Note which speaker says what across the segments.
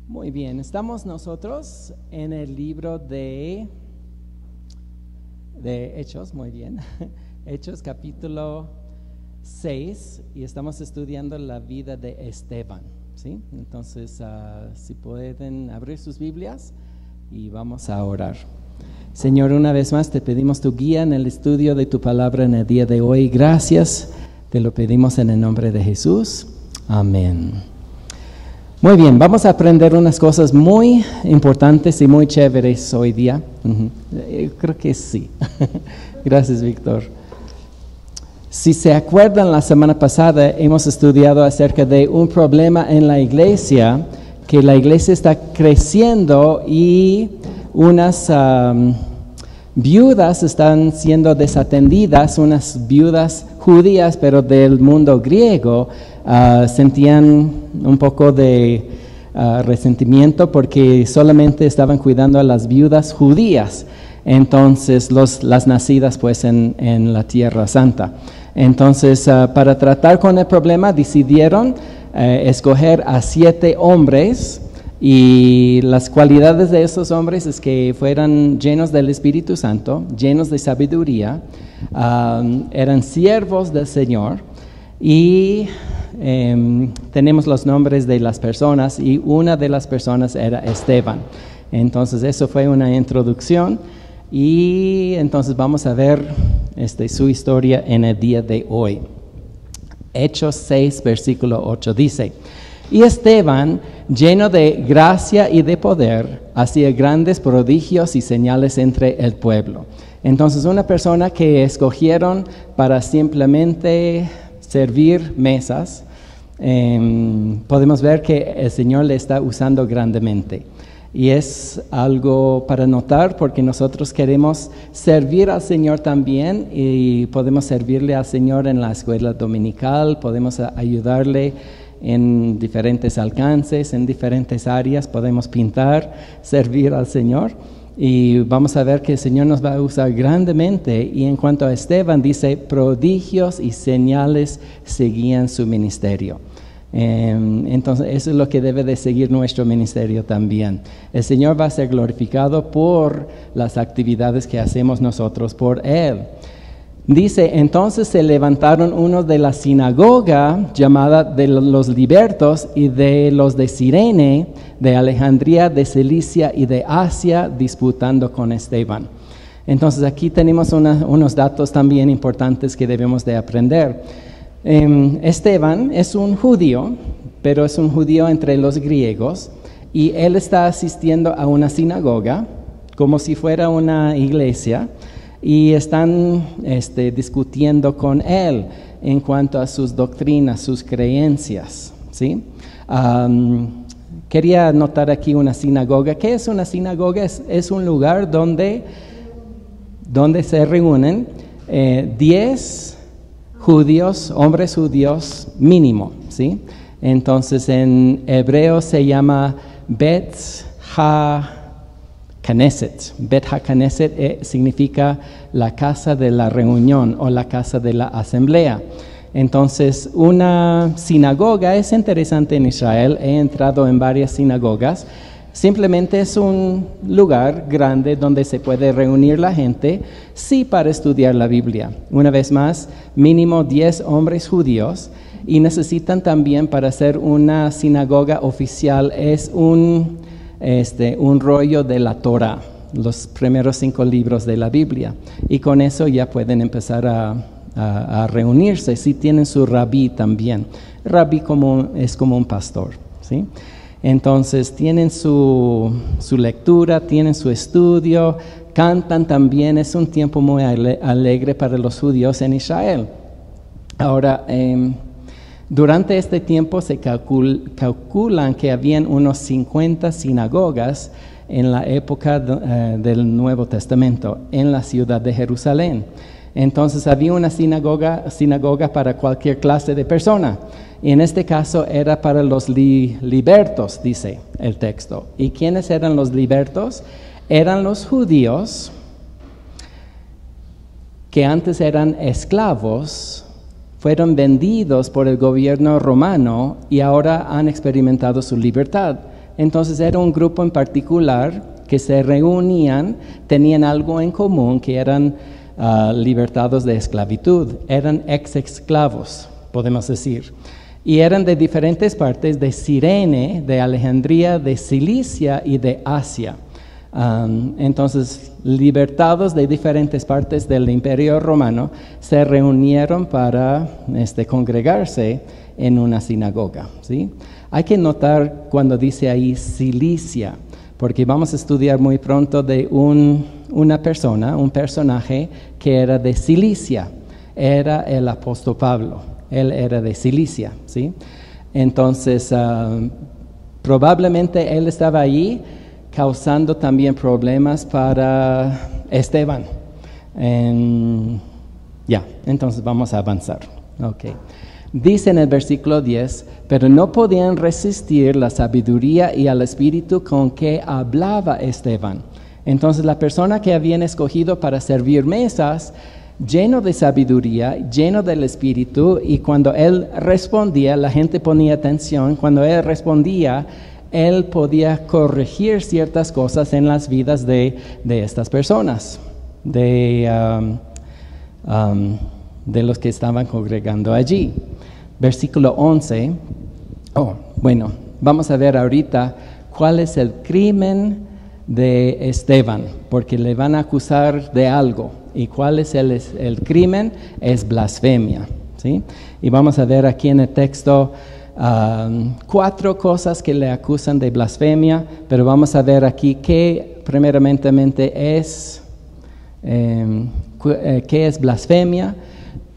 Speaker 1: Muy bien, estamos nosotros en el libro de Hechos, muy bien, Hechos capítulo 6, y estamos estudiando la vida de Esteban, ¿sí? Entonces, si pueden abrir sus Biblias y vamos a orar. Señor, una vez más te pedimos tu guía en el estudio de tu palabra en el día de hoy. Gracias, te lo pedimos en el nombre de Jesús. Amén. Muy bien, vamos a aprender unas cosas muy importantes y muy chéveres hoy día. Creo que sí. Gracias, Víctor. Si se acuerdan, la semana pasada hemos estudiado acerca de un problema en la iglesia, que la iglesia está creciendo y unas viudas están siendo desatendidas, unas viudas judías, pero del mundo griego, sentían un poco de resentimiento porque solamente estaban cuidando a las viudas judías, entonces las nacidas pues en la Tierra Santa. Entonces, para tratar con el problema decidieron escoger a 7 hombres, y las cualidades de esos hombres es que fueran llenos del Espíritu Santo, llenos de sabiduría, eran siervos del Señor, y tenemos los nombres de las personas, y una de las personas era Esteban. Entonces eso fue una introducción, y entonces vamos a ver su historia en el día de hoy. Hechos 6, versículo 8 dice: y Esteban, lleno de gracia y de poder, hacía grandes prodigios y señales entre el pueblo. Entonces, una persona que escogieron para simplemente servir mesas, podemos ver que el Señor le está usando grandemente. Y es algo para notar porque nosotros queremos servir al Señor también, y podemos servirle al Señor en la escuela dominical, podemos ayudarle en diferentes alcances, en diferentes áreas, podemos pintar, servir al Señor, y vamos a ver que el Señor nos va a usar grandemente. Y en cuanto a Esteban, dice, prodigios y señales seguían su ministerio. Entonces eso es lo que debe de seguir nuestro ministerio también. El Señor va a ser glorificado por las actividades que hacemos nosotros por Él. Dice, entonces se levantaron unos de la sinagoga llamada de los libertos y de los de Cirene, de Alejandría, de Cilicia y de Asia, disputando con Esteban. Entonces aquí tenemos unos datos también importantes que debemos de aprender. Esteban es un judío, pero es un judío entre los griegos, y él está asistiendo a una sinagoga como si fuera una iglesia, y están discutiendo con él en cuanto a sus doctrinas, sus creencias, ¿sí? Quería anotar aquí una sinagoga. ¿Qué es una sinagoga? Es un lugar donde se reúnen 10 judíos, hombres judíos mínimo, ¿sí? Entonces en hebreo se llama Bet HaKnesset. Bet HaKnesset significa la casa de la reunión o la casa de la asamblea. Entonces, una sinagoga es interesante en Israel. He entrado en varias sinagogas. Simplemente es un lugar grande donde se puede reunir la gente, sí, para estudiar la Biblia. Una vez más, mínimo 10 hombres judíos, y necesitan también, para hacer una sinagoga oficial, es un rollo de la Torah, los primeros 5 libros de la Biblia, y con eso ya pueden empezar a reunirse. Sí, tienen su rabí también. Rabí es como un pastor, ¿sí? Entonces tienen su lectura, tienen su estudio, cantan también. Es un tiempo muy alegre para los judíos en Israel. Ahora, durante este tiempo se calculan que habían unos 50 sinagogas en la época del Nuevo Testamento en la ciudad de Jerusalén. Entonces había una sinagoga para cualquier clase de persona, y en este caso era para los libertos, dice el texto. ¿Y quiénes eran los libertos? Eran los judíos que antes eran esclavos, fueron vendidos por el gobierno romano y ahora han experimentado su libertad. Entonces era un grupo en particular que se reunían, tenían algo en común, que eran libertados de esclavitud, eran ex-esclavos, podemos decir. Y eran de diferentes partes de Cirene, de Alejandría, de Cilicia y de Asia. Entonces, libertados de diferentes partes del Imperio Romano, se reunieron para congregarse en una sinagoga, ¿sí? Hay que notar cuando dice ahí Cilicia, porque vamos a estudiar muy pronto de una persona, un personaje que era de Cilicia, era el apóstol Pablo, él era de Cilicia, ¿sí? Entonces, probablemente él estaba allí causando también problemas para Esteban. Entonces vamos a avanzar. Okay. Dice en el versículo 10, pero no podían resistir la sabiduría y al espíritu con que hablaba Esteban. Entonces la persona que habían escogido para servir mesas, lleno de sabiduría, lleno del espíritu, y cuando él respondía, la gente ponía atención, cuando él respondía, él podía corregir ciertas cosas en las vidas de estas personas, de los que estaban congregando allí. Versículo 11. Vamos a ver ahorita cuál es el crimen de Esteban, porque le van a acusar de algo. ¿Y cuál es el crimen? Es blasfemia, ¿sí? Y vamos a ver aquí en el texto 4 cosas que le acusan de blasfemia, pero vamos a ver aquí qué primeramente es, qué es blasfemia.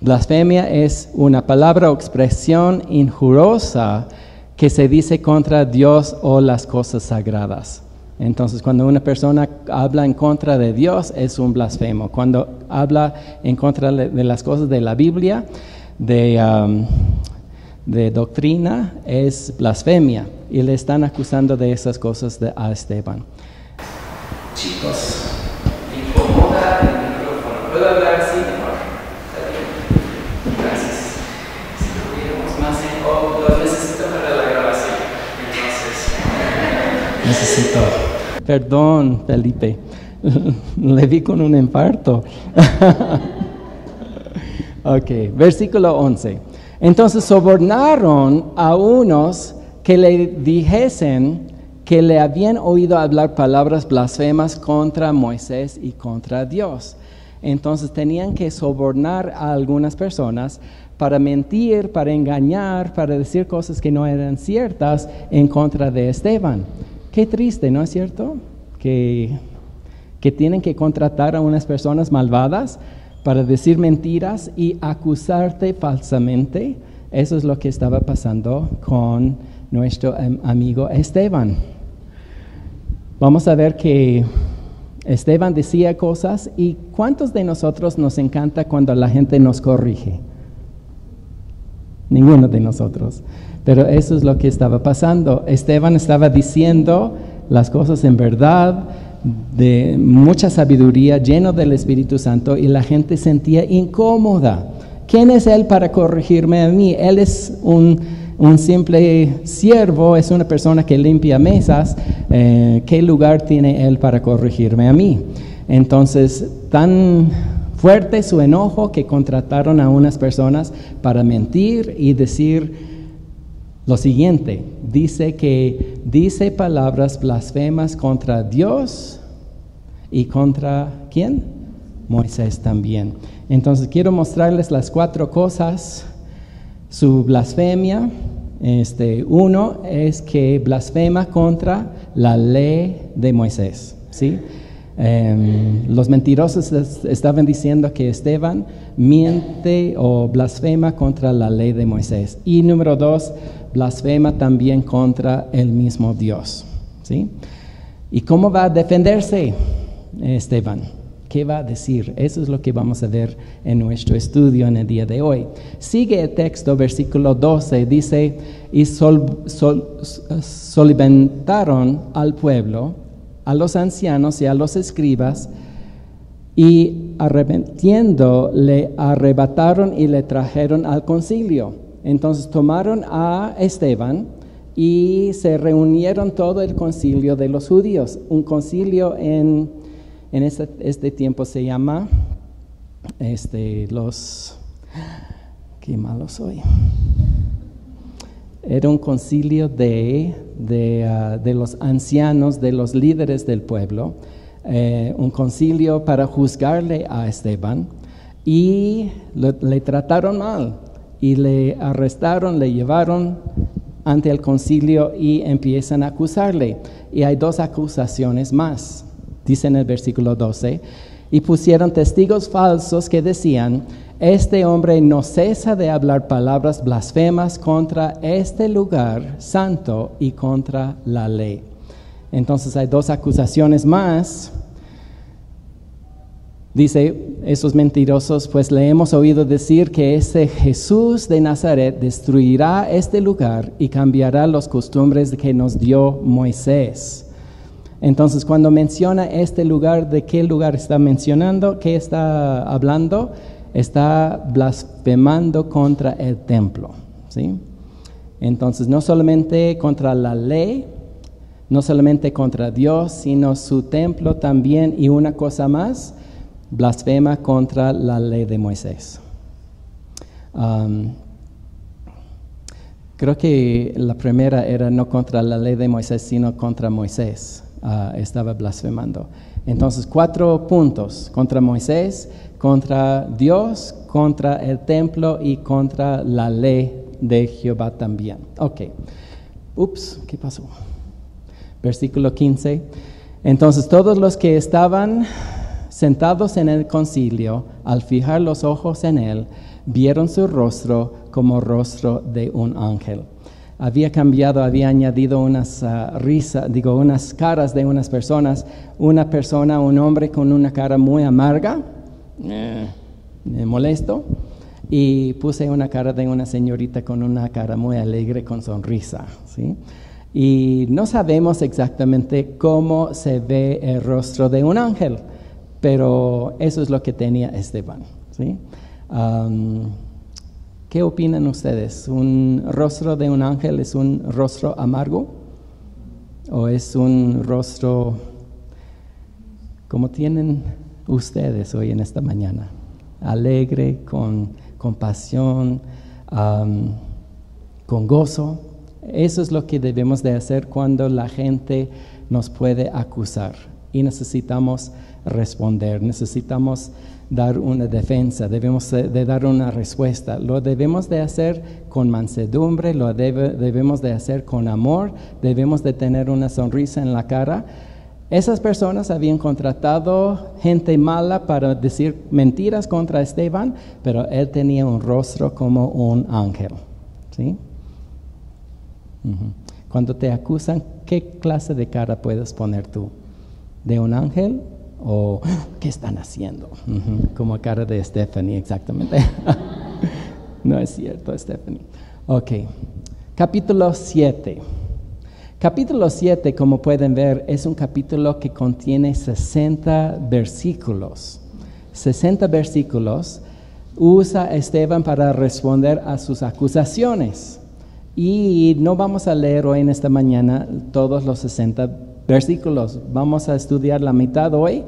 Speaker 1: Blasfemia es una palabra o expresión injuriosa que se dice contra Dios o las cosas sagradas. Entonces, cuando una persona habla en contra de Dios, es un blasfemo. Cuando habla en contra de las cosas de la Biblia, de doctrina, es blasfemia. Y le están acusando de esas cosas a Esteban. Chicos, me incomoda el micrófono. ¿Puedo hablar así mejor? Gracias. Si tuviéramos más lo necesito para la grabación. Entonces, necesito. Perdón, Felipe. Le vi con un infarto. Ok, versículo 11. Entonces sobornaron a unos que le dijesen que le habían oído hablar palabras blasfemas contra Moisés y contra Dios. Entonces tenían que sobornar a algunas personas para mentir, para engañar, para decir cosas que no eran ciertas en contra de Esteban. Qué triste, ¿no es cierto? Que tienen que contratar a unas personas malvadas para decir mentiras y acusarte falsamente. Eso es lo que estaba pasando con nuestro amigo Esteban. Vamos a ver que Esteban decía cosas, y ¿cuántos de nosotros nos encanta cuando la gente nos corrige? Ninguno de nosotros. Pero eso es lo que estaba pasando. Esteban estaba diciendo las cosas en verdad, de mucha sabiduría, lleno del Espíritu Santo, y la gente sentía incómoda. ¿Quién es él para corregirme a mí? Él es un simple siervo, es una persona que limpia mesas. ¿Qué lugar tiene él para corregirme a mí? Entonces, tan fuerte su enojo que contrataron a unas personas para mentir y decir lo siguiente. Dice palabras blasfemas contra Dios y contra ¿quién? Moisés también. Entonces quiero mostrarles las 4 cosas. Su blasfemia, uno es que blasfema contra la ley de Moisés, ¿sí? Los mentirosos estaban diciendo que Esteban miente o blasfema contra la ley de Moisés. Y número 2, blasfema también contra el mismo Dios, ¿sí? ¿Y cómo va a defenderse Esteban? ¿Qué va a decir? Eso es lo que vamos a ver en nuestro estudio en el día de hoy. Sigue el texto, versículo 12, dice, y solicitaron al pueblo, a los ancianos y a los escribas, y arrepintiendo le arrebataron y le trajeron al concilio. Entonces tomaron a Esteban y se reunieron todo el concilio de los judíos. Un concilio en este tiempo se llama, qué malo soy. Era un concilio de los ancianos, de los líderes del pueblo, un concilio para juzgarle a Esteban, y le trataron mal y le arrestaron, le llevaron ante el concilio y empiezan a acusarle. Y hay 2 acusaciones más, dice en el versículo 12, y pusieron testigos falsos que decían: este hombre no cesa de hablar palabras blasfemas contra este lugar santo y contra la ley. Entonces hay 2 acusaciones más. Dice, esos mentirosos, pues le hemos oído decir que ese Jesús de Nazaret destruirá este lugar y cambiará las costumbres que nos dio Moisés. Entonces, cuando menciona este lugar, ¿de qué lugar está mencionando? ¿Qué está hablando? Está blasfemando contra el templo, ¿sí? Entonces, no solamente contra la ley, no solamente contra Dios, sino su templo también, y una cosa más, blasfema contra la ley de Moisés. Creo que la primera era no contra la ley de Moisés, sino contra Moisés. Estaba blasfemando. Entonces, 4 puntos: contra Moisés, contra Dios, contra el templo y contra la ley de Jehová también. Ok. ¿Qué pasó? Versículo 15. Entonces todos los que estaban sentados en el concilio, al fijar los ojos en él, vieron su rostro como rostro de un ángel. Había añadido unas caras de unas personas. Una persona, un hombre con una cara muy amarga, molesto, y puse una cara de una señorita con una cara muy alegre, con sonrisa, ¿sí? Y no sabemos exactamente cómo se ve el rostro de un ángel, pero eso es lo que tenía Esteban, ¿sí? ¿Qué opinan ustedes? ¿Un rostro de un ángel es un rostro amargo? ¿O es un rostro como tienen ustedes hoy en esta mañana? Alegre, con compasión, con gozo. Eso es lo que debemos de hacer cuando la gente nos puede acusar y necesitamos responder, necesitamos dar una defensa, debemos de dar una respuesta. Lo debemos de hacer con mansedumbre, lo debemos de hacer con amor, debemos de tener una sonrisa en la cara. Esas personas habían contratado gente mala para decir mentiras contra Esteban, pero él tenía un rostro como un ángel, ¿sí? Cuando te acusan, ¿qué clase de cara puedes poner tú? ¿De un ángel? ¿O qué están haciendo? Como cara de Stephanie, exactamente. No es cierto, Stephanie. Ok, capítulo 7. Capítulo 7, como pueden ver, es un capítulo que contiene 60 versículos. 60 versículos usa Esteban para responder a sus acusaciones. Y no vamos a leer hoy en esta mañana todos los 60 versículos. Vamos a estudiar la mitad hoy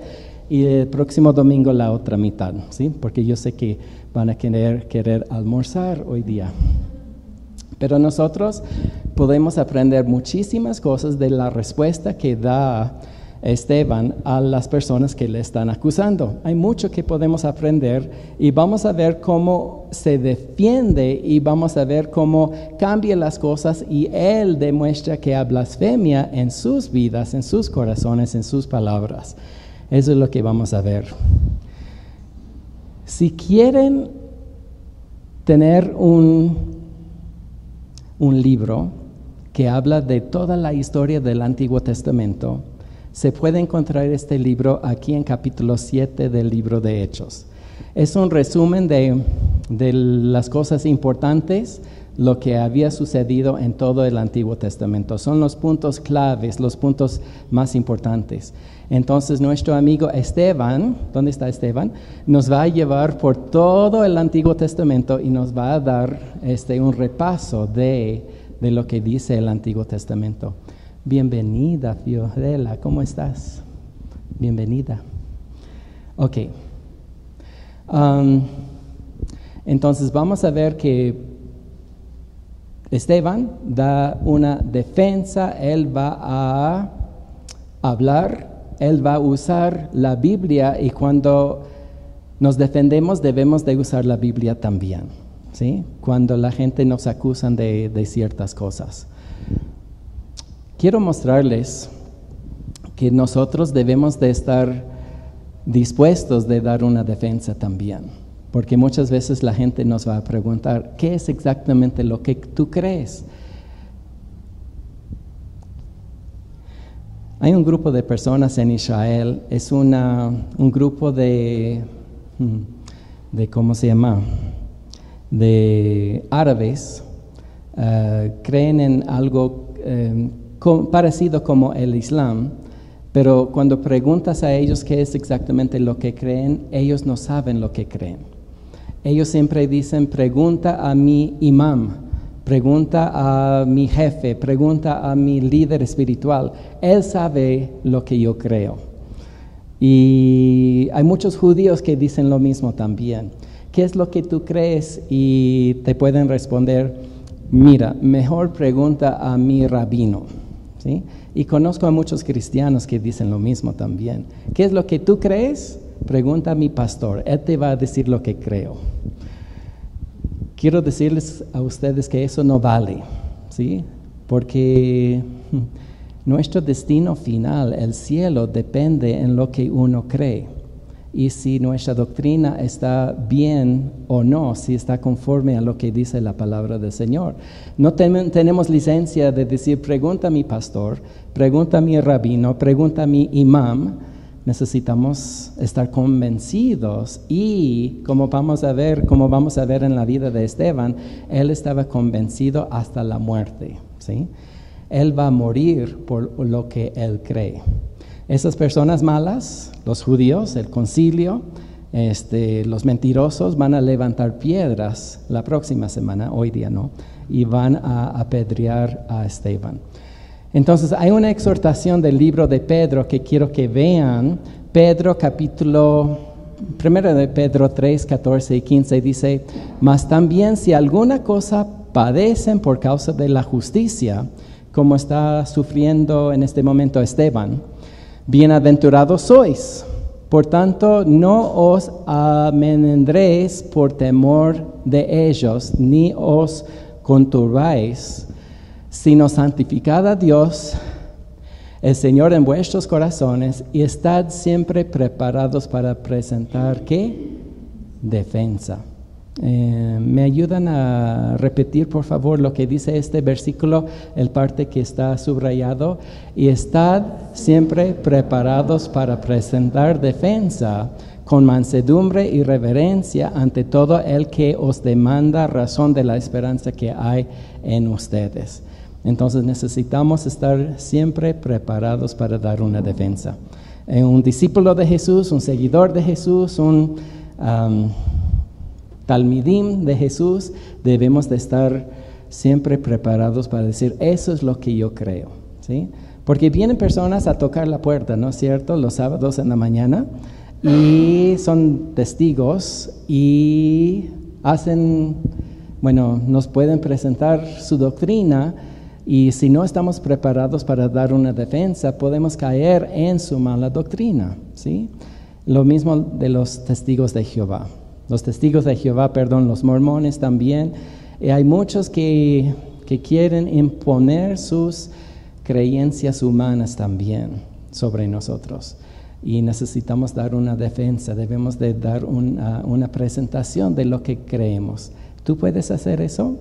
Speaker 1: y el próximo domingo la otra mitad, ¿sí? Porque yo sé que van a querer almorzar hoy día. Pero nosotros podemos aprender muchísimas cosas de la respuesta que da Esteban a las personas que le están acusando. Hay mucho que podemos aprender y vamos a ver cómo se defiende y vamos a ver cómo cambia las cosas y él demuestra que hay blasfemia en sus vidas, en sus corazones, en sus palabras. Eso es lo que vamos a ver. Si quieren tener un libro que habla de toda la historia del Antiguo Testamento, se puede encontrar este libro aquí en capítulo 7 del libro de Hechos. Es un resumen de las cosas importantes, lo que había sucedido en todo el Antiguo Testamento. Son los puntos claves, los puntos más importantes. Entonces nuestro amigo Esteban, ¿dónde está Esteban? Nos va a llevar por todo el Antiguo Testamento y nos va a dar un repaso de de lo que dice el Antiguo Testamento. Bienvenida, Fiorella, ¿cómo estás? Bienvenida. Ok. Entonces vamos a ver que Esteban da una defensa, él va a hablar, él va a usar la Biblia, y cuando nos defendemos debemos de usar la Biblia también, ¿sí? Cuando la gente nos acusa de ciertas cosas. Quiero mostrarles que nosotros debemos de estar dispuestos de dar una defensa también, porque muchas veces la gente nos va a preguntar, ¿qué es exactamente lo que tú crees? Hay un grupo de personas en Israel, es un grupo de ¿cómo se llama? De árabes, creen en algo parecido como el Islam, pero cuando preguntas a ellos qué es exactamente lo que creen, ellos no saben lo que creen. Ellos siempre dicen, pregunta a mi imam, pregunta a mi jefe, pregunta a mi líder espiritual. Él sabe lo que yo creo. Y hay muchos judíos que dicen lo mismo también. ¿Qué es lo que tú crees? Y te pueden responder, mira, mejor pregunta a mi rabino, ¿sí? Y conozco a muchos cristianos que dicen lo mismo también. ¿Qué es lo que tú crees? Pregunta a mi pastor, él te va a decir lo que creo. Quiero decirles a ustedes que eso no vale, ¿sí? Porque nuestro destino final, el cielo, depende en lo que uno cree. Y si nuestra doctrina está bien o no, si está conforme a lo que dice la palabra del Señor. No tenemos licencia de decir, pregunta a mi pastor, pregunta a mi rabino, pregunta a mi imam. Necesitamos estar convencidos, y como vamos a ver en la vida de Esteban, él estaba convencido hasta la muerte, ¿sí? Él va a morir por lo que él cree. Esas personas malas, los judíos, el concilio, los mentirosos, van a levantar piedras la próxima semana, hoy día no, y van a apedrear a Esteban. Entonces hay una exhortación del libro de Pedro que quiero que vean. Pedro capítulo 1 de Pedro 3, 14 y 15 dice, mas también si alguna cosa padecen por causa de la justicia, como está sufriendo en este momento Esteban, bienaventurados sois. Por tanto, no os amedrentéis por temor de ellos, ni os conturbáis, sino santificad a Dios, el Señor, en vuestros corazones, y estad siempre preparados para presentar, ¿qué? Defensa. ¿Me ayudan a repetir, por favor, lo que dice este versículo, el parte que está subrayado? Y estad siempre preparados para presentar defensa con mansedumbre y reverencia ante todo el que os demanda razón de la esperanza que hay en ustedes. Entonces necesitamos estar siempre preparados para dar una defensa. Un discípulo de Jesús, un seguidor de Jesús, un talmidim de Jesús, debemos de estar siempre preparados para decir, eso es lo que yo creo, ¿sí? Porque vienen personas a tocar la puerta, ¿no es cierto?, los sábados en la mañana, y son testigos y nos pueden presentar su doctrina, y si no estamos preparados para dar una defensa, podemos caer en su mala doctrina, ¿sí? Lo mismo de los testigos de Jehová. Los mormones también. Y hay muchos que quieren imponer sus creencias humanas también sobre nosotros. Y necesitamos dar una defensa, debemos de dar una presentación de lo que creemos. ¿Tú puedes hacer eso?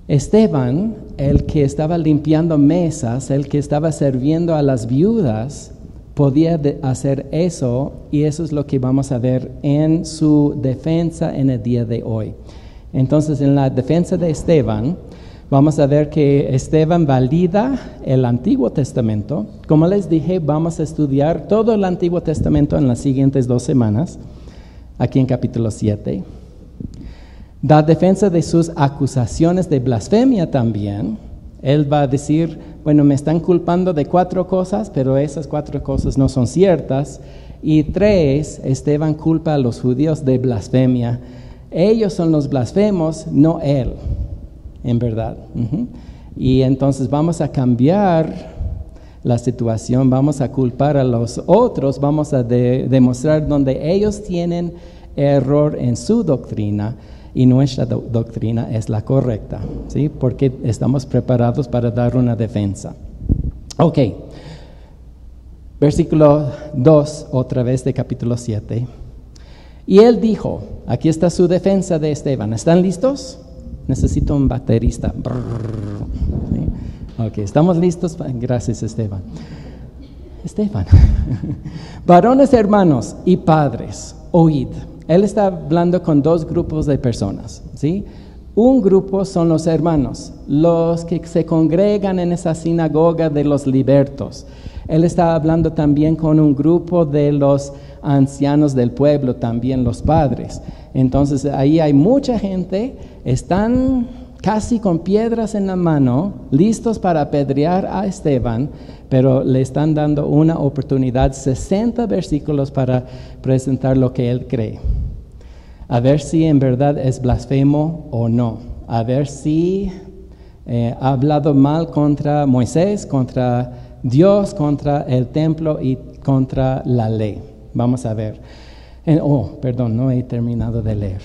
Speaker 1: Esteban, el que estaba limpiando mesas, el que estaba sirviendo a las viudas, podía hacer eso, y eso es lo que vamos a ver en su defensa en el día de hoy. Entonces, en la defensa de Esteban, vamos a ver que Esteban valida el Antiguo Testamento. Como les dije, vamos a estudiar todo el Antiguo Testamento en las siguientes 2 semanas, aquí en capítulo 7. Da defensa de sus acusaciones de blasfemia también. Él va a decir, bueno, me están culpando de 4 cosas, pero esas 4 cosas no son ciertas. Y 3, Esteban culpa a los judíos de blasfemia. Ellos son los blasfemos, no él, en verdad. Y entonces vamos a cambiar la situación, vamos a culpar a los otros, vamos a demostrar donde ellos tienen error en su doctrina y nuestra doctrina es la correcta, ¿sí? Porque estamos preparados para dar una defensa. Ok, versículo 2, otra vez de capítulo 7. Y él dijo, aquí está su defensa de Esteban, ¿están listos? Necesito un baterista. ¿Sí? Ok, ¿estamos listos? Gracias, Esteban. Varones hermanos y padres, oíd. Él está hablando con 2 grupos de personas, ¿sí? Un grupo son los hermanos, los que se congregan en esa sinagoga de los libertos. Él está hablando también con un grupo de los ancianos del pueblo, también los padres. Entonces ahí hay mucha gente, están casi con piedras en la mano, listos para apedrear a Esteban, pero le están dando una oportunidad, 60 versículos para presentar lo que él cree. A ver si en verdad es blasfemo o no. A ver si ha hablado mal contra Moisés, contra Dios, contra el templo y contra la ley. Vamos a ver. No he terminado de leer.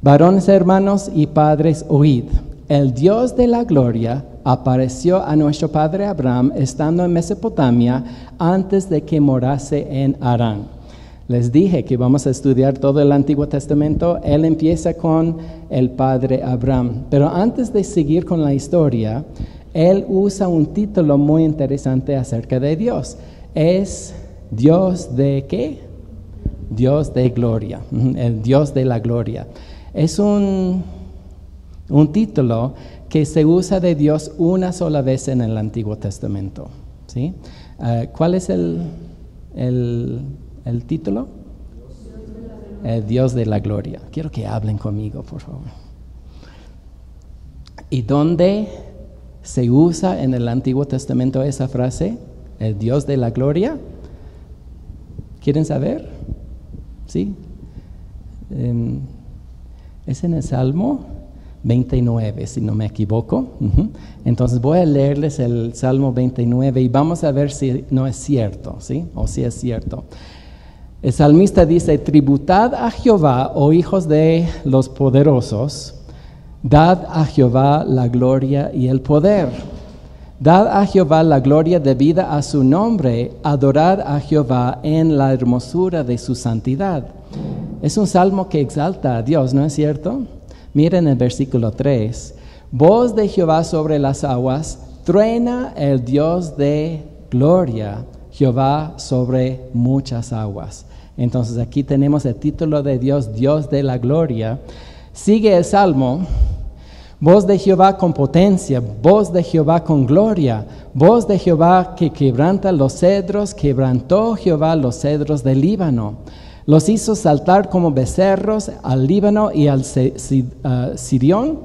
Speaker 1: Varones hermanos y padres, oíd. El Dios de la gloria apareció a nuestro padre Abraham estando en Mesopotamia antes de que morase en Harán. Les dije que vamos a estudiar todo el Antiguo Testamento. Él empieza con el padre Abraham. Pero antes de seguir con la historia, él usa un título muy interesante acerca de Dios. Es Dios de ¿qué? Dios de gloria, el Dios de la gloria. Es un título que se usa de Dios una sola vez en el Antiguo Testamento, ¿sí? ¿Cuál es el título? El Dios de la gloria. Quiero que hablen conmigo, por favor. ¿Y dónde se usa en el Antiguo Testamento esa frase? El Dios de la gloria. ¿Quieren saber? ¿Sí? Es en el Salmo 29, si no me equivoco. Entonces voy a leerles el Salmo 29 y vamos a ver si no es cierto, ¿sí? O si es cierto. El salmista dice, tributad a Jehová, oh hijos de los poderosos, dad a Jehová la gloria y el poder. Dad a Jehová la gloria debida a su nombre, adorad a Jehová en la hermosura de su santidad. Es un salmo que exalta a Dios, ¿no es cierto? Miren el versículo 3. Voz de Jehová sobre las aguas, truena el Dios de gloria, Jehová sobre muchas aguas. Entonces aquí tenemos el título de Dios, Dios de la gloria. Sigue el salmo. Voz de Jehová con potencia, voz de Jehová con gloria, voz de Jehová que quebranta los cedros, quebrantó Jehová los cedros del Líbano. Los hizo saltar como becerros al Líbano y al Sirión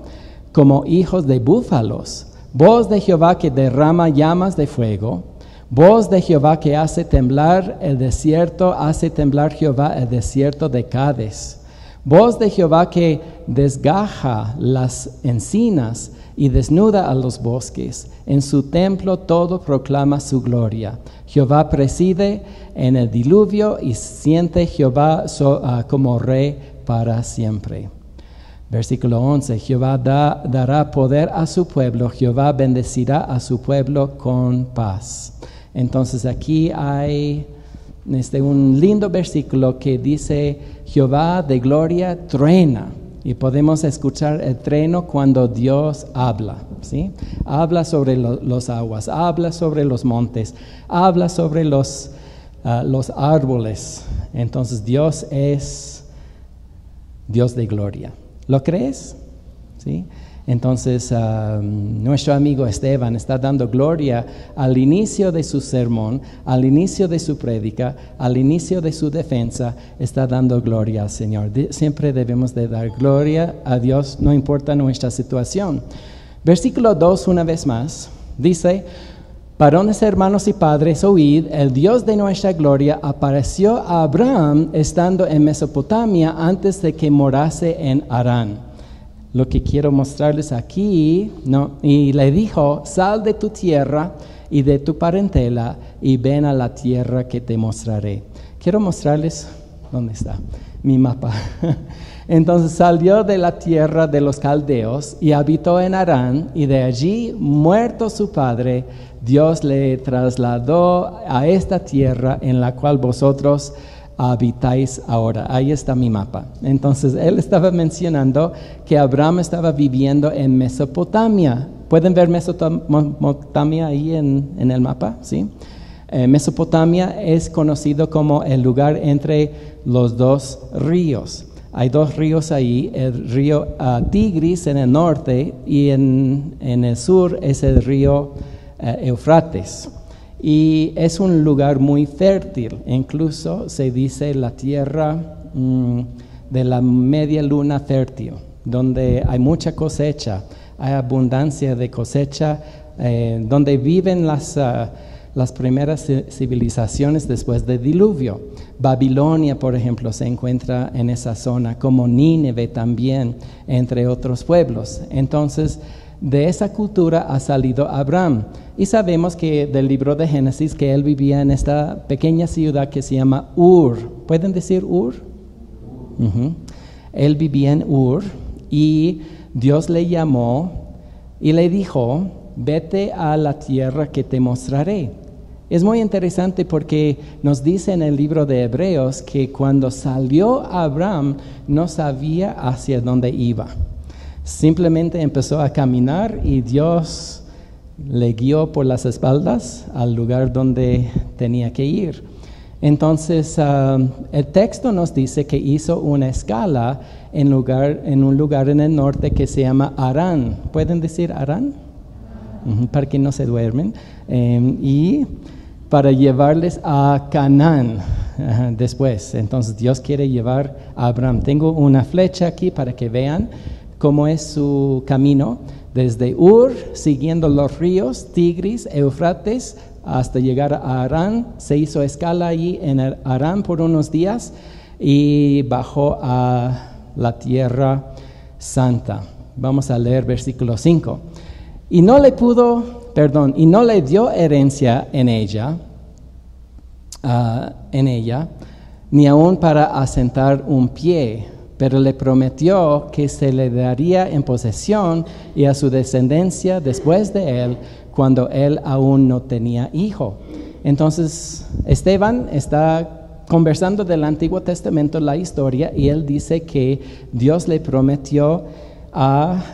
Speaker 1: como hijos de búfalos. Voz de Jehová que derrama llamas de fuego. Voz de Jehová que hace temblar el desierto, hace temblar Jehová el desierto de Cades. Voz de Jehová que desgaja las encinas y desnuda a los bosques. En su templo todo proclama su gloria. Jehová preside en el diluvio y siente Jehová como rey para siempre. Versículo 11. Jehová dará poder a su pueblo. Jehová bendecirá a su pueblo con paz. Entonces aquí hay un lindo versículo que dice Jehová de gloria truena, y podemos escuchar el trueno cuando Dios habla, ¿sí? Habla sobre los aguas, habla sobre los montes, habla sobre los árboles. Entonces Dios es Dios de gloria. ¿Lo crees? ¿Sí? Entonces, nuestro amigo Esteban está dando gloria al inicio de su sermón, al inicio de su prédica, al inicio de su defensa, está dando gloria al Señor. Siempre debemos de dar gloria a Dios, no importa nuestra situación. Versículo 2, una vez más, dice: varones, hermanos y padres, oíd, el Dios de nuestra gloria apareció a Abraham estando en Mesopotamia antes de que morase en Harán. Lo que quiero mostrarles aquí, y le dijo: sal de tu tierra y de tu parentela y ven a la tierra que te mostraré. Quiero mostrarles, ¿dónde está mi mapa? Entonces salió de la tierra de los caldeos y habitó en Harán, y de allí, muerto su padre, Dios le trasladó a esta tierra en la cual vosotros habitáis ahora. Ahí está mi mapa. Entonces, él estaba mencionando que Abraham estaba viviendo en Mesopotamia. ¿Pueden ver Mesopotamia ahí en el mapa? ¿Sí? Mesopotamia es conocido como el lugar entre los dos ríos. Hay dos ríos ahí, el río Tigris en el norte y en el sur es el río Eufrates. Y es un lugar muy fértil, incluso se dice la tierra de la media luna fértil, donde hay mucha cosecha, hay abundancia de cosecha, donde viven las primeras civilizaciones después del diluvio. Babilonia, por ejemplo, se encuentra en esa zona, como Nínive también, entre otros pueblos. Entonces, de esa cultura ha salido Abraham. Y sabemos que del libro de Génesis que él vivía en esta pequeña ciudad que se llama Ur. ¿Pueden decir Ur? Él vivía en Ur y Dios le llamó y le dijo: vete a la tierra que te mostraré. Es muy interesante porque nos dice en el libro de Hebreos que cuando salió Abraham no sabía hacia dónde iba. Simplemente empezó a caminar y Dios le guió por las espaldas al lugar donde tenía que ir. Entonces, el texto nos dice que hizo una escala en un lugar en el norte que se llama Harán. ¿Pueden decir Harán? Para que no se duermen. Y para llevarles a Canaán después. Entonces, Dios quiere llevar a Abraham. Tengo una flecha aquí para que vean cómo es su camino, desde Ur, siguiendo los ríos Tigris, Eufrates, hasta llegar a Harán. Se hizo escala allí en Harán por unos días y bajó a la tierra santa. Ni leer versículo 5. Y no le dio herencia en ella, ni aun para asentar un pie, pero le prometió que se le daría en posesión y a su descendencia después de él, cuando él aún no tenía hijo. Entonces, Esteban está conversando del Antiguo Testamento la historia y él dice que Dios le prometió a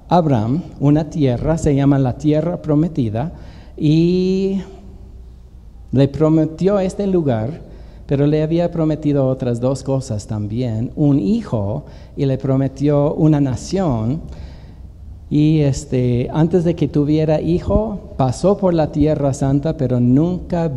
Speaker 1: Abraham una tierra, se llama la tierra prometida, y le prometió este lugar. Pero le había prometido otras dos cosas también, un hijo, y le prometió una nación. Y antes de que tuviera hijo, pasó por la tierra santa, pero nunca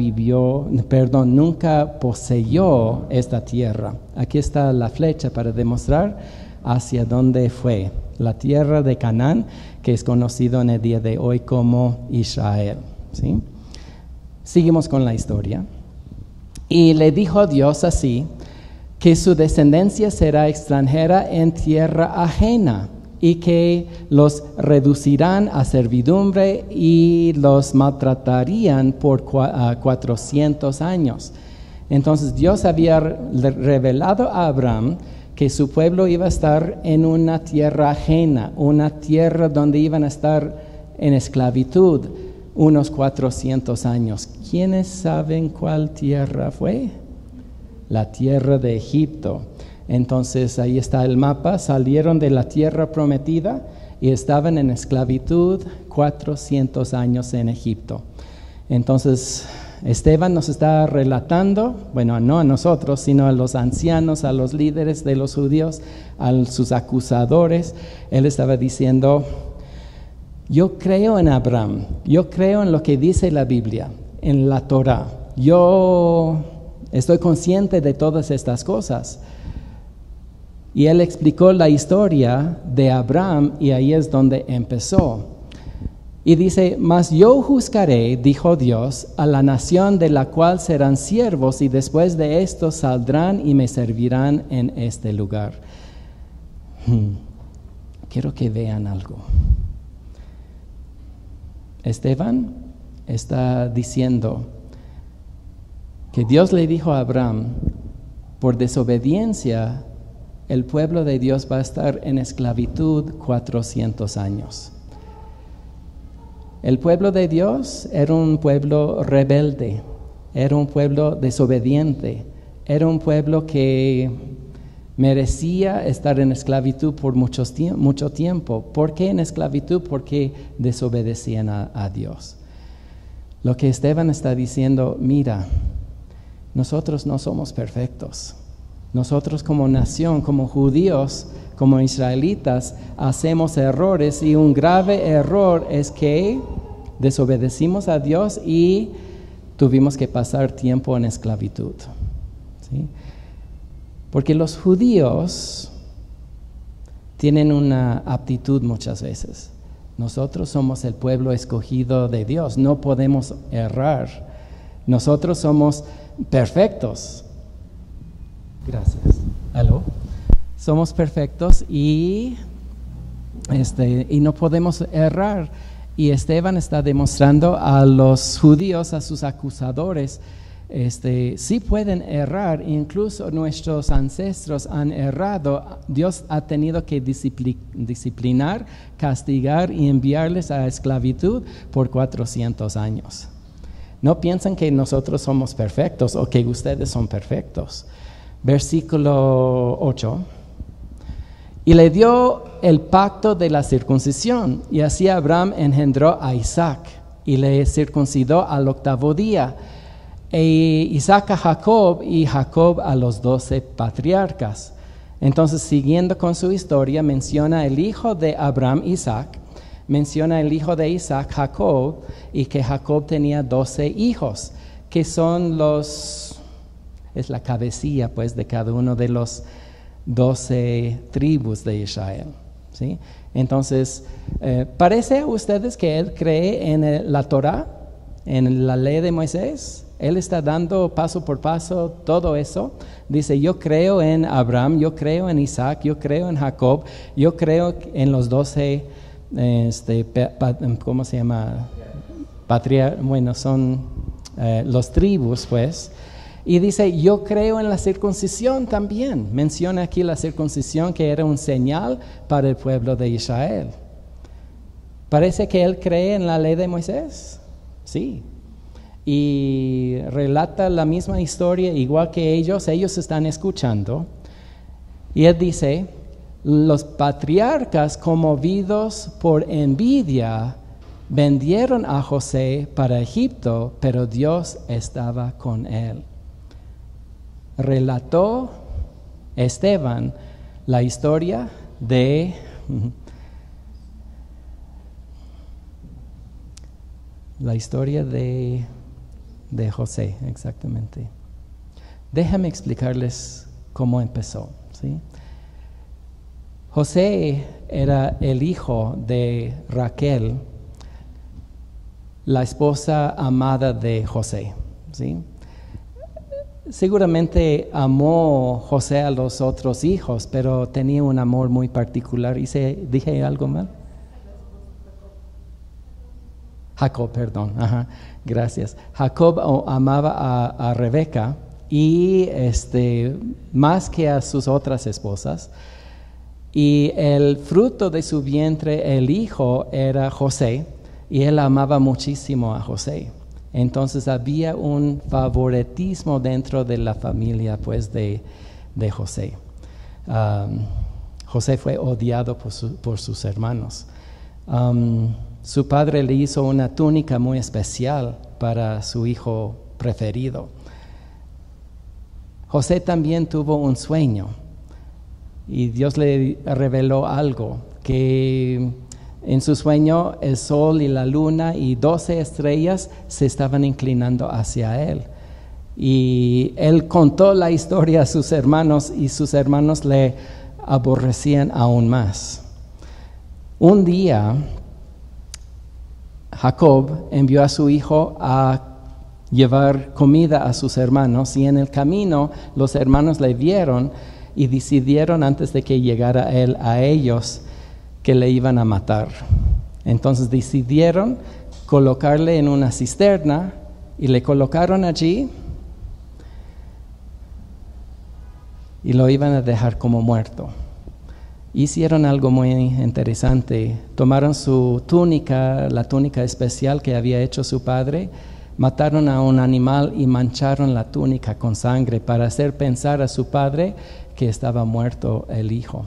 Speaker 1: poseyó esta tierra. Aquí está la flecha para demostrar hacia dónde fue. La tierra de Canaán, que es conocido en el día de hoy como Israel. ¿Sí? Seguimos con la historia. Y le dijo Dios así, que su descendencia será extranjera en tierra ajena, y que los reducirán a servidumbre y los maltratarían por 400 años. Entonces Dios había revelado a Abraham que su pueblo iba a estar en una tierra ajena, una tierra donde iban a estar en esclavitud unos 400 años. ¿Quiénes saben cuál tierra fue? La tierra de Egipto. Entonces ahí está el mapa. Salieron de la tierra prometida y estaban en esclavitud 400 años en Egipto. Entonces Esteban nos está relatando, bueno, no a nosotros, sino a los ancianos, a los líderes de los judíos, a sus acusadores. Él estaba diciendo, yo creo en Abraham, yo creo en lo que dice la Biblia, en la Torá. Yo estoy consciente de todas estas cosas. Y él explicó la historia de Abraham y ahí es donde empezó. Y dice, mas yo juzgaré, dijo Dios, a la nación de la cual serán siervos y después de esto saldrán y me servirán en este lugar. Quiero que vean algo. Esteban está diciendo que Dios le dijo a Abraham, por desobediencia, el pueblo de Dios va a estar en esclavitud 400 años. El pueblo de Dios era un pueblo rebelde, era un pueblo desobediente, era un pueblo que merecía estar en esclavitud por mucho tiempo. ¿Por qué en esclavitud? Porque desobedecían a Dios. Lo que Esteban está diciendo, mira, nosotros no somos perfectos. Nosotros como nación, como judíos, como israelitas, hacemos errores y un grave error es que desobedecimos a Dios y tuvimos que pasar tiempo en esclavitud. ¿Sí? Porque los judíos tienen una aptitud muchas veces. Nosotros somos el pueblo escogido de Dios, no podemos errar. Nosotros somos perfectos. Gracias. ¿Aló? Somos perfectos y no podemos errar. Y Esteban está demostrando a los judíos, a sus acusadores, sí pueden errar, incluso nuestros ancestros han errado. Dios ha tenido que disciplinar, castigar y enviarles a esclavitud por 400 años. No piensan que nosotros somos perfectos o que ustedes son perfectos. Versículo 8. Y le dio el pacto de la circuncisión, y así Abraham engendró a Isaac, y le circuncidó al 8º día. E Isaac a Jacob, y Jacob a los 12 patriarcas. Entonces, siguiendo con su historia, menciona el hijo de Abraham, Isaac, menciona el hijo de Isaac, Jacob, y que Jacob tenía 12 hijos, que son es la cabecilla pues de cada uno de los 12 tribus de Israel. ¿Sí? Entonces, ¿parece a ustedes que él cree en la Torá, en la ley de Moisés? Él está dando paso por paso todo eso. Dice, yo creo en Abraham, yo creo en Isaac, yo creo en Jacob, yo creo en los 12, ¿cómo se llama? Bueno, son los tribus, pues. Y dice, yo creo en la circuncisión también. Menciona aquí la circuncisión que era un señal para el pueblo de Israel. ¿Parece que él cree en la ley de Moisés? Sí. Y relata la misma historia igual que ellos están escuchando. Y él dice, los patriarcas conmovidos por envidia vendieron a José para Egipto, pero Dios estaba con él. Relató Esteban la historia de José, exactamente. Déjame explicarles cómo empezó, ¿sí? José era el hijo de Raquel, la esposa amada de José, ¿sí? Seguramente amó José a los otros hijos, pero tenía un amor muy particular. ¿Dije algo mal? Jacob, perdón. Ajá, gracias. Jacob amaba a Rebeca y más que a sus otras esposas. Y el fruto de su vientre, el hijo, era José, y él amaba muchísimo a José. Entonces había un favoritismo dentro de la familia pues de José. José fue odiado por sus hermanos. Su padre le hizo una túnica muy especial para su hijo preferido. José también tuvo un sueño y Dios le reveló algo, que en su sueño el sol y la luna y 12 estrellas se estaban inclinando hacia él. Y él contó la historia a sus hermanos y sus hermanos le aborrecían aún más. Un día, Jacob envió a su hijo a llevar comida a sus hermanos y en el camino los hermanos le vieron y decidieron antes de que llegara él a ellos que le iban a matar. Entonces decidieron colocarle en una cisterna y le colocaron allí y lo iban a dejar como muerto. Hicieron algo muy interesante. Tomaron su túnica, la túnica especial que había hecho su padre, mataron a un animal y mancharon la túnica con sangre para hacer pensar a su padre que estaba muerto el hijo.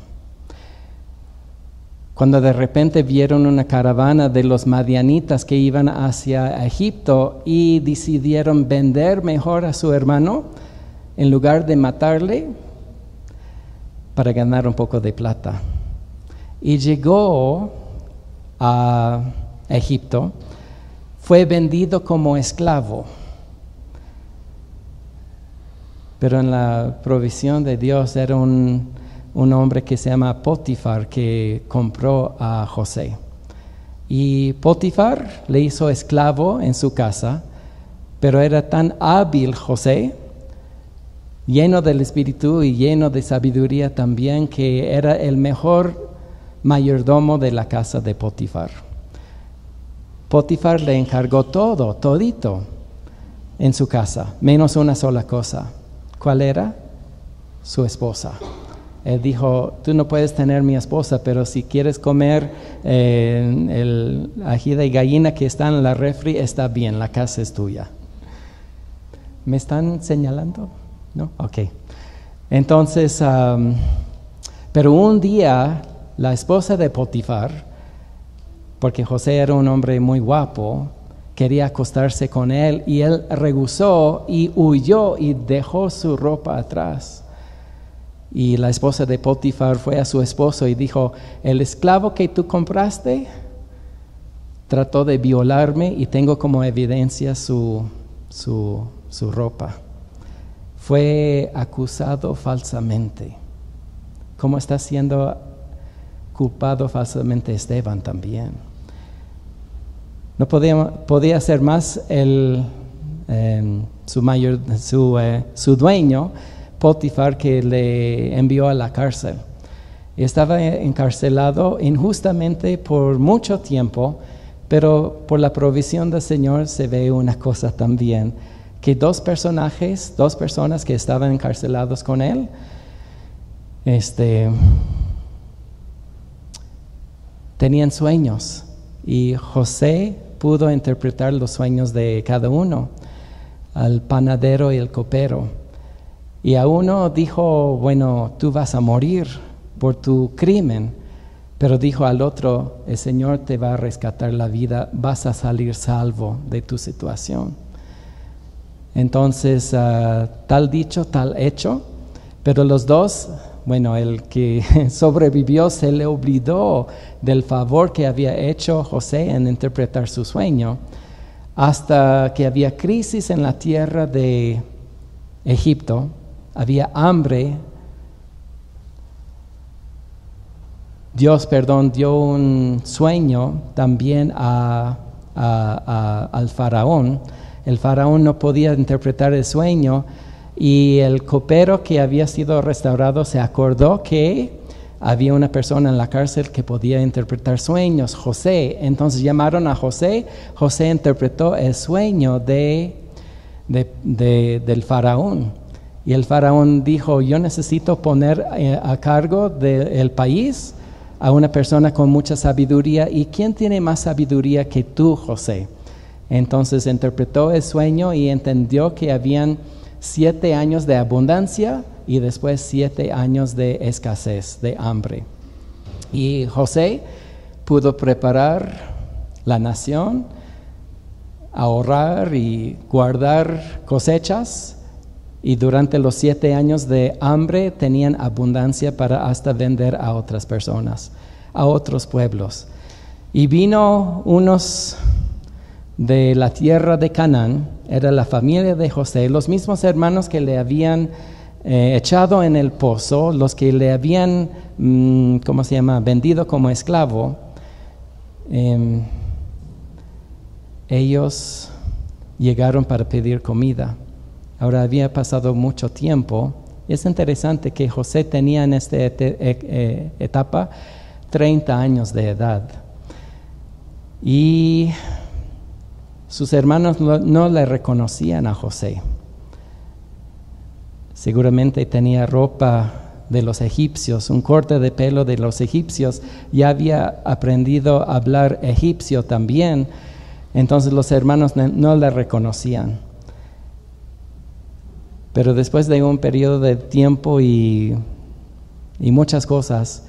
Speaker 1: Cuando de repente vieron una caravana de los madianitas que iban hacia Egipto y decidieron vender mejor a su hermano en lugar de matarle para ganar un poco de plata. Y llegó a Egipto, fue vendido como esclavo. Pero en la provisión de Dios era un hombre que se llama Potifar que compró a José. Y Potifar le hizo esclavo en su casa, pero era tan hábil José, lleno del Espíritu y lleno de sabiduría también, que era el mejor mayordomo de la casa de Potifar. Potifar le encargó todito en su casa, menos una sola cosa. ¿Cuál era? Su esposa. Él dijo, tú no puedes tener mi esposa, pero si quieres comer el ají de gallina que está en la refri, está bien, la casa es tuya. ¿Me están señalando? ¿No? Ok. Entonces, pero un día la esposa de Potifar, porque José era un hombre muy guapo, quería acostarse con él y él rehusó y huyó y dejó su ropa atrás. Y la esposa de Potifar fue a su esposo y dijo, el esclavo que tú compraste trató de violarme y tengo como evidencia su ropa. Fue acusado falsamente, como está siendo culpado falsamente Esteban también. No podía hacer más su dueño, Potifar, que le envió a la cárcel. Estaba encarcelado injustamente por mucho tiempo, pero por la provisión del Señor se ve una cosa también, que dos personas que estaban encarcelados con él, tenían sueños y José pudo interpretar los sueños de cada uno, al panadero y el copero. Y a uno dijo, bueno, tú vas a morir por tu crimen, pero dijo al otro, el Señor te va a rescatar la vida, vas a salir salvo de tu situación. Entonces, tal dicho, tal hecho, pero los dos, bueno, el que sobrevivió se le olvidó del favor que había hecho José en interpretar su sueño, hasta que había crisis en la tierra de Egipto, había hambre. Dios dio un sueño también al faraón. El faraón no podía interpretar el sueño y el copero que había sido restaurado se acordó que había una persona en la cárcel que podía interpretar sueños, José. Entonces llamaron a José. José interpretó el sueño del faraón. Y el faraón dijo, yo necesito poner a cargo del país a una persona con mucha sabiduría. ¿Y quién tiene más sabiduría que tú, José? Entonces interpretó el sueño y entendió que habían 7 años de abundancia y después 7 años de escasez, de hambre. Y José pudo preparar la nación, ahorrar y guardar cosechas, y durante los 7 años de hambre tenían abundancia para hasta vender a otras personas, a otros pueblos. Y vino unos de la tierra de Canaán, era la familia de José, los mismos hermanos que le habían echado en el pozo, los que le habían, vendido como esclavo. Ellos llegaron para pedir comida. Ahora había pasado mucho tiempo. Es interesante que José tenía en esta etapa 30 años de edad. Y sus hermanos no le reconocían a José. Seguramente tenía ropa de los egipcios, un corte de pelo de los egipcios. Ya había aprendido a hablar egipcio también. Entonces los hermanos no le reconocían. Pero después de un periodo de tiempo y muchas cosas,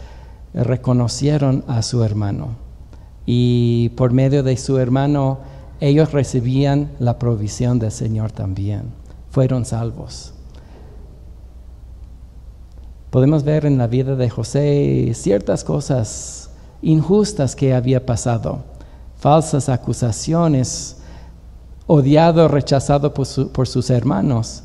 Speaker 1: reconocieron a su hermano. Y por medio de su hermano, ellos recibían la provisión del Señor también. Fueron salvos. Podemos ver en la vida de José ciertas cosas injustas que había pasado. Falsas acusaciones, odiado, rechazado por sus hermanos.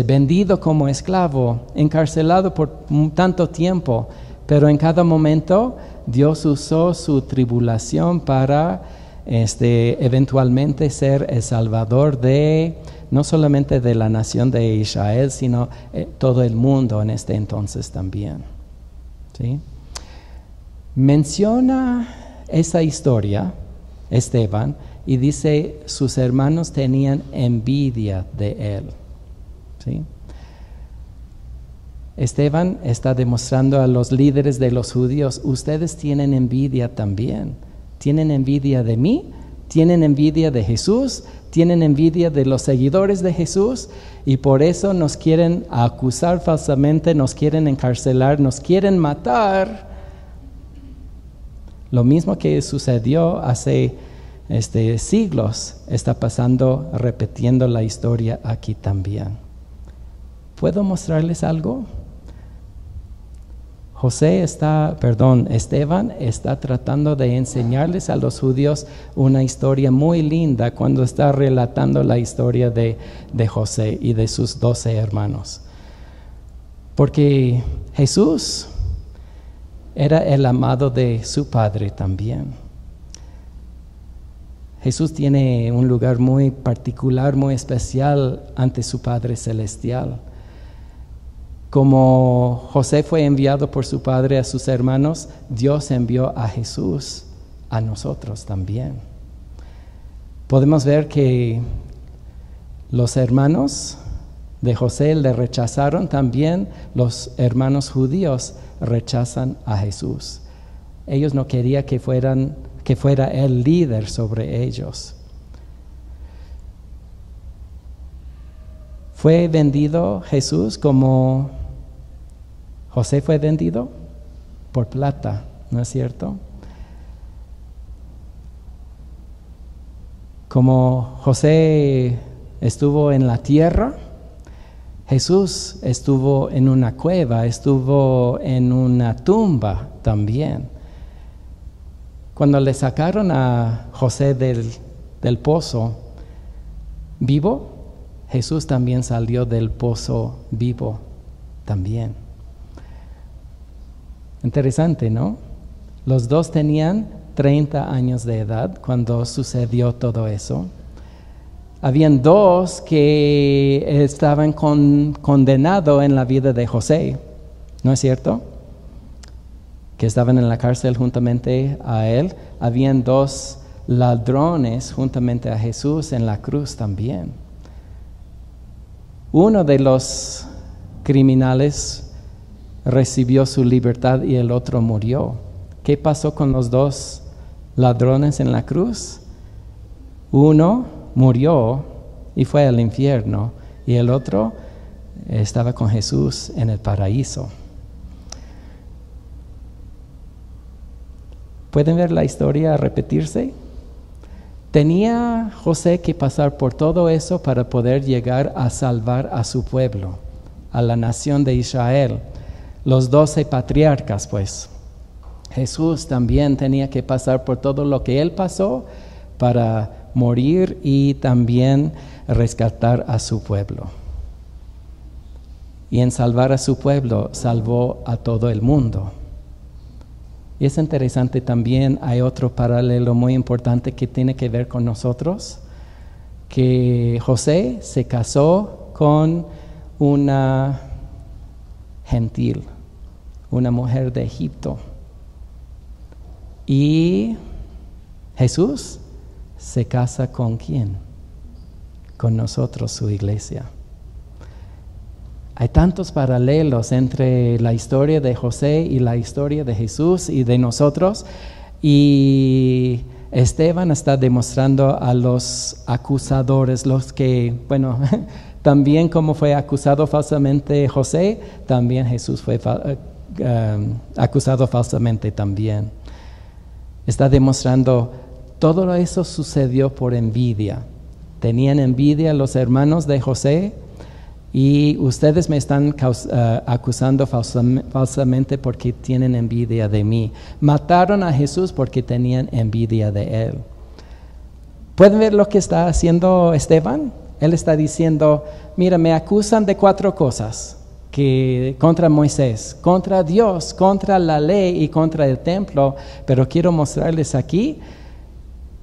Speaker 1: Vendido como esclavo, encarcelado por tanto tiempo, pero en cada momento Dios usó su tribulación para eventualmente ser el salvador no solamente de la nación de Israel, sino todo el mundo en este entonces también. ¿Sí? Menciona esa historia Esteban y dice sus hermanos tenían envidia de él. ¿Sí? Esteban está demostrando a los líderes de los judíos, ustedes tienen envidia también. Tienen envidia de mí, tienen envidia de Jesús, tienen envidia de los seguidores de Jesús y por eso nos quieren acusar falsamente, nos quieren encarcelar, nos quieren matar. Lo mismo que sucedió hace siglos está pasando, repitiendo la historia aquí también. ¿Puedo mostrarles algo? Esteban está tratando de enseñarles a los judíos una historia muy linda cuando está relatando la historia de José y de sus 12 hermanos. Porque Jesús era el amado de su Padre también. Jesús tiene un lugar muy particular, muy especial ante su Padre Celestial. Como José fue enviado por su padre a sus hermanos, Dios envió a Jesús a nosotros también. Podemos ver que los hermanos de José le rechazaron, también los hermanos judíos rechazan a Jesús. Ellos no querían que fuera el líder sobre ellos. ¿Fue vendido Jesús como José fue vendido? Por plata, ¿no es cierto? Como José estuvo en la tierra, Jesús estuvo en una cueva, estuvo en una tumba también. Cuando le sacaron a José del pozo vivo, Jesús también salió del pozo vivo también. Interesante, ¿no? Los dos tenían 30 años de edad cuando sucedió todo eso. Habían dos que estaban condenados en la vida de José, ¿no es cierto? Que estaban en la cárcel juntamente a él. Habían dos ladrones juntamente a Jesús en la cruz también. Uno de los criminales recibió su libertad y el otro murió. ¿Qué pasó con los dos ladrones en la cruz? Uno murió y fue al infierno y el otro estaba con Jesús en el paraíso. ¿Pueden ver la historia repetirse? Tenía José que pasar por todo eso para poder llegar a salvar a su pueblo, a la nación de Israel. Los 12 patriarcas, pues. Jesús también tenía que pasar por todo lo que él pasó para morir y también rescatar a su pueblo. Y en salvar a su pueblo, salvó a todo el mundo. Y es interesante también, hay otro paralelo muy importante que tiene que ver con nosotros, que José se casó con una gentil, una mujer de Egipto. Y Jesús se casa ¿con quién? Con nosotros, su iglesia. Hay tantos paralelos entre la historia de José y la historia de Jesús y de nosotros. Y Esteban está demostrando a los acusadores, los que, bueno, también como fue acusado falsamente José, también Jesús fue acusado falsamente también. Está demostrando todo eso sucedió por envidia. Tenían envidia los hermanos de José. Y ustedes me están acusando falsamente porque tienen envidia de mí. Mataron a Jesús porque tenían envidia de él. ¿Pueden ver lo que está haciendo Esteban? Él está diciendo, mira, me acusan de 4 cosas. Que contra Moisés, contra Dios, contra la ley y contra el templo. Pero quiero mostrarles aquí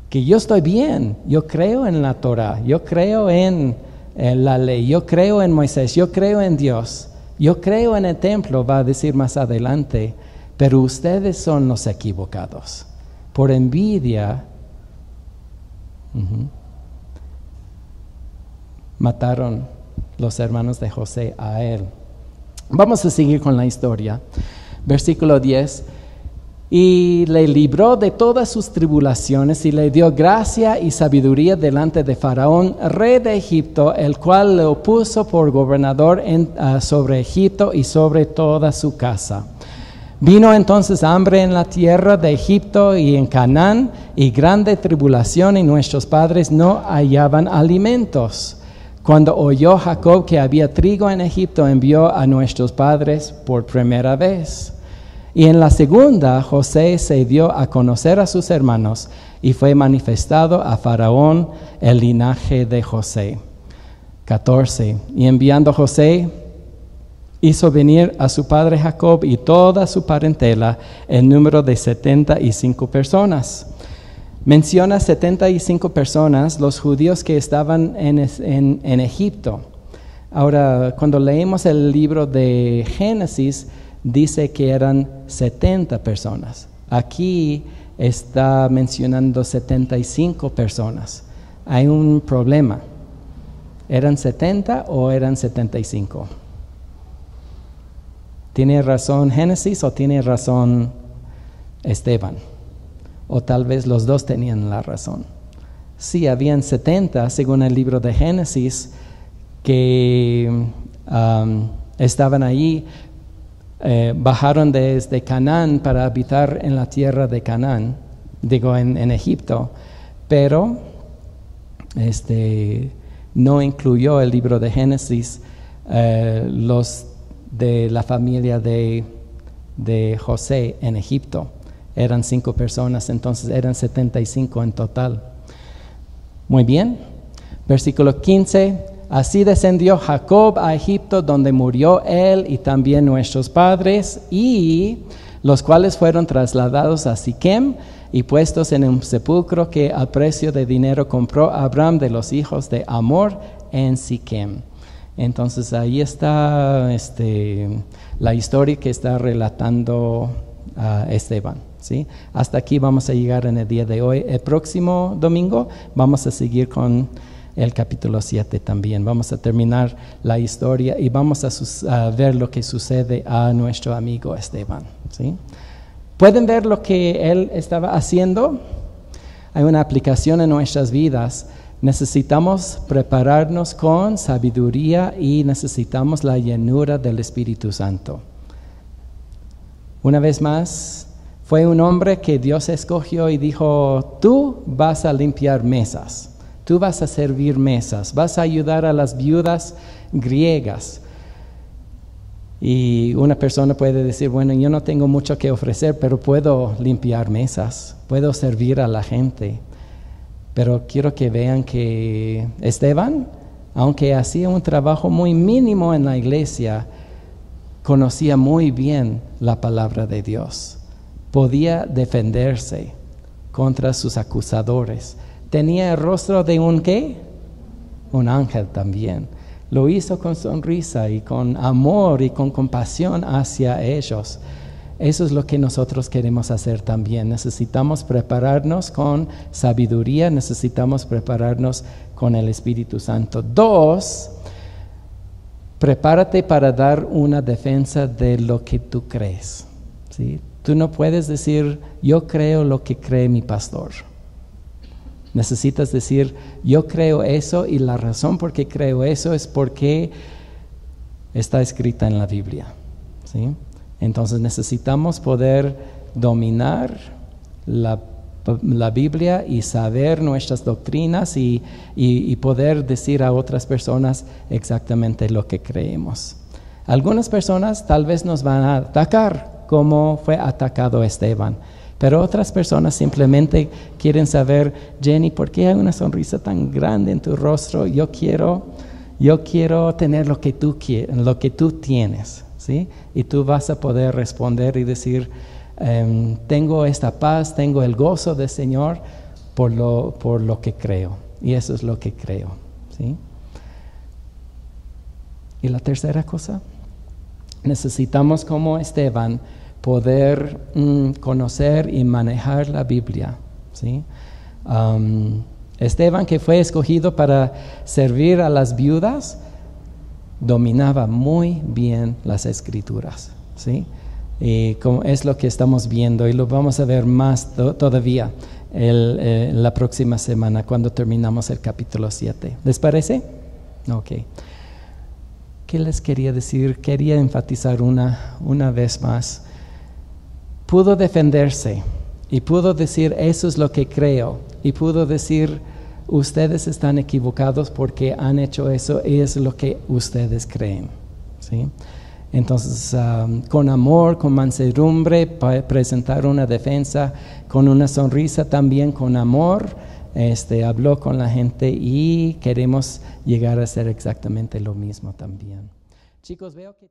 Speaker 1: que yo estoy bien. Yo creo en la Torah. Yo creo en la ley, yo creo en Moisés, yo creo en Dios, yo creo en el templo, va a decir más adelante, pero ustedes son los equivocados. Por envidia, mataron los hermanos de José a él. Vamos a seguir con la historia. Versículo 10. Y le libró de todas sus tribulaciones y le dio gracia y sabiduría delante de Faraón, rey de Egipto, el cual le puso por gobernador sobre Egipto y sobre toda su casa. Vino entonces hambre en la tierra de Egipto y en Canaán, y grande tribulación, y nuestros padres no hallaban alimentos. Cuando oyó Jacob que había trigo en Egipto, envió a nuestros padres por primera vez. Y en la segunda, José se dio a conocer a sus hermanos y fue manifestado a Faraón el linaje de José. 14. Y enviando José, hizo venir a su padre Jacob y toda su parentela, el número de 75 personas. Menciona 75 personas, los judíos que estaban en Egipto. Ahora, cuando leemos el libro de Génesis, dice que eran 70 personas. Aquí está mencionando 75 personas. Hay un problema. ¿Eran 70 o eran 75? ¿Tiene razón Génesis o tiene razón Esteban? O tal vez los dos tenían la razón. Sí, habían 70, según el libro de Génesis, que estaban allí. Bajaron desde Canaán para habitar en la tierra de Canaán, en Egipto, pero no incluyó el libro de Génesis los de la familia de José en Egipto. Eran 5 personas, entonces eran 75 en total. Muy bien, versículo 15. Así descendió Jacob a Egipto, donde murió él y también nuestros padres, y los cuales fueron trasladados a Siquem y puestos en un sepulcro que a precio de dinero compró Abraham de los hijos de Hamor en Siquem. Entonces ahí está la historia que está relatando Esteban. ¿Sí? Hasta aquí vamos a llegar en el día de hoy. El próximo domingo vamos a seguir con el capítulo 7 también. Vamos a terminar la historia y vamos a ver lo que sucede a nuestro amigo Esteban. ¿Sí? ¿Pueden ver lo que él estaba haciendo? Hay una aplicación en nuestras vidas. Necesitamos prepararnos con sabiduría y necesitamos la llenura del Espíritu Santo. Una vez más, Fue un hombre que Dios escogió y dijo, tú vas a limpiar mesas, tú vas a servir mesas, vas a ayudar a las viudas griegas. Y una persona puede decir, bueno, yo no tengo mucho que ofrecer, pero puedo limpiar mesas, puedo servir a la gente. Pero quiero que vean que Esteban, aunque hacía un trabajo muy mínimo en la iglesia, conocía muy bien la palabra de Dios. Podía defenderse contra sus acusadores. Tenía el rostro de un ¿qué? Un ángel también. Lo hizo con sonrisa y con amor y con compasión hacia ellos. Eso es lo que nosotros queremos hacer también. Necesitamos prepararnos con sabiduría, necesitamos prepararnos con el Espíritu Santo. 2, prepárate para dar una defensa de lo que tú crees, ¿sí? Tú no puedes decir, yo creo lo que cree mi pastor. Necesitas decir, yo creo eso y la razón por qué creo eso es porque está escrita en la Biblia, ¿sí? Entonces necesitamos poder dominar la Biblia y saber nuestras doctrinas y poder decir a otras personas exactamente lo que creemos. Algunas personas tal vez nos van a atacar como fue atacado Esteban. Pero otras personas simplemente quieren saber, Jenny, ¿por qué hay una sonrisa tan grande en tu rostro? Yo quiero tener lo que tú tienes, ¿sí? Y tú vas a poder responder y decir, tengo esta paz, tengo el gozo del Señor por lo que creo. Y eso es lo que creo, ¿sí? Y la tercera cosa, necesitamos como Esteban poder conocer y manejar la Biblia, ¿sí? Esteban, que fue escogido para servir a las viudas, dominaba muy bien las Escrituras, ¿sí? Y como es lo que estamos viendo y lo vamos a ver más todavía la próxima semana cuando terminamos el capítulo 7. ¿Les parece? Ok. ¿Qué les quería decir? Quería enfatizar una vez más. Pudo defenderse y pudo decir, eso es lo que creo. Y pudo decir, ustedes están equivocados porque han hecho eso y es lo que ustedes creen, ¿sí? Entonces, con amor, con mansedumbre, presentar una defensa, con una sonrisa también, con amor, habló con la gente y queremos llegar a hacer exactamente lo mismo también. Chicos, veo que